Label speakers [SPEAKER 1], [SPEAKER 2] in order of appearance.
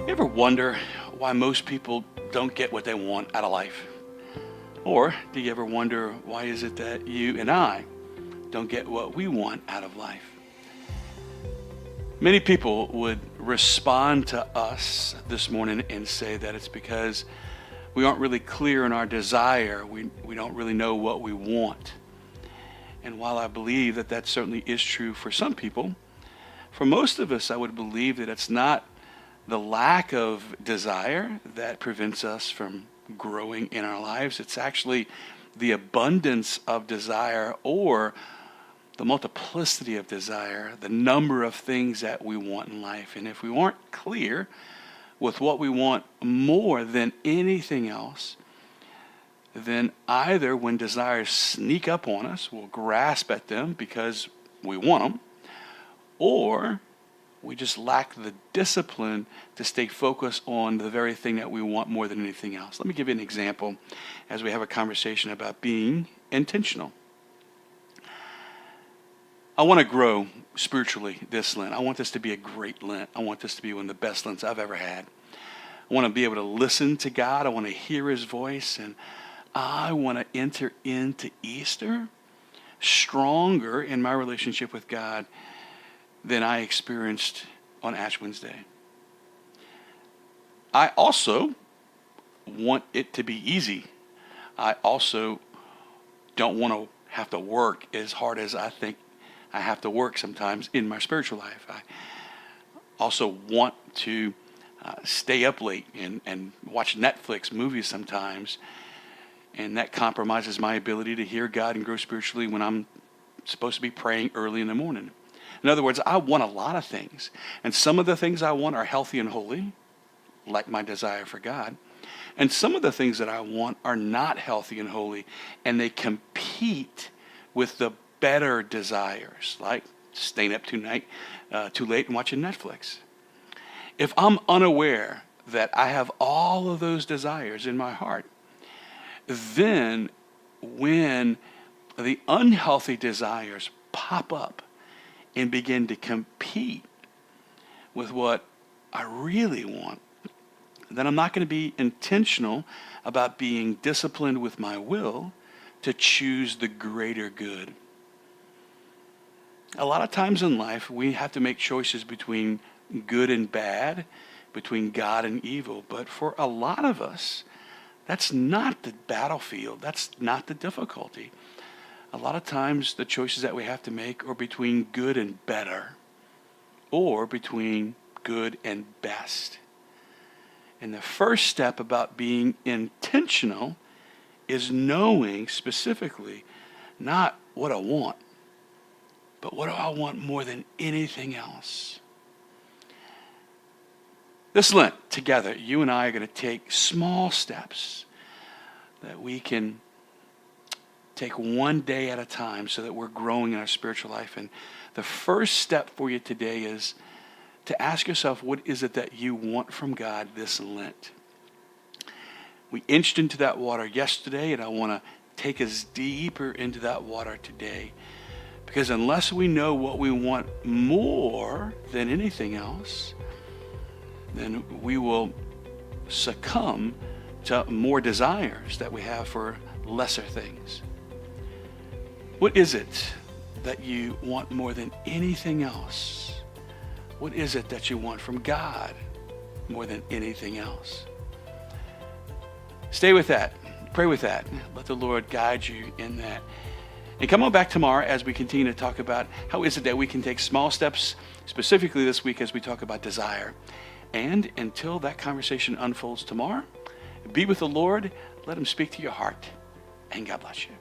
[SPEAKER 1] You ever wonder why most people don't get what they want out of life? Or do you ever wonder why is it that you and I don't get what we want out of life? Many people would respond to us this morning and say that it's because we aren't really clear in our desire. We don't really know what we want. And while I believe that that certainly is true for some people, for most of us, I would believe that it's not the lack of desire that prevents us from growing in our lives. It's actually the abundance of desire, or the multiplicity of desire, the number of things that we want in life. And if we aren't clear with what we want more than anything else, then either when desires sneak up on us, we'll grasp at them because we want them, or we just lack the discipline to stay focused on the very thing that we want more than anything else. Let me give you an example as we have a conversation about being intentional. I want to grow spiritually this Lent. I want this to be a great Lent. I want this to be one of the best Lents I've ever had. I want to be able to listen to God. I want to hear His voice. And I want to enter into Easter stronger in my relationship with God than I experienced on Ash Wednesday. I also want it to be easy. I also don't want to have to work as hard as I think I have to work sometimes in my spiritual life. I also want to stay up late and watch Netflix movies sometimes, and that compromises my ability to hear God and grow spiritually when I'm supposed to be praying early in the morning. In other words, I want a lot of things. And some of the things I want are healthy and holy, like my desire for God. And some of the things that I want are not healthy and holy, and they compete with the better desires, like staying up too late and watching Netflix. If I'm unaware that I have all of those desires in my heart, then when the unhealthy desires pop up and begin to compete with what I really want, then I'm not going to be intentional about being disciplined with my will to choose the greater good. A lot of times in life, we have to make choices between good and bad, between God and evil. But for a lot of us, that's not the battlefield. That's not the difficulty. A lot of times the choices that we have to make are between good and better, or between good and best. And the first step about being intentional is knowing specifically not what I want, but what do I want more than anything else? This Lent, together, you and I are going to take small steps that we can take one day at a time so that we're growing in our spiritual life. And the first step for you today is to ask yourself, what is it that you want from God this Lent? We inched into that water yesterday, and I want to take us deeper into that water today. Because unless we know what we want more than anything else, then we will succumb to more desires that we have for lesser things. What is it that you want more than anything else? What is it that you want from God more than anything else? Stay with that. Pray with that. Let the Lord guide you in that. And come on back tomorrow as we continue to talk about how is it that we can take small steps, specifically this week as we talk about desire. And until that conversation unfolds tomorrow, be with the Lord. Let Him speak to your heart. And God bless you.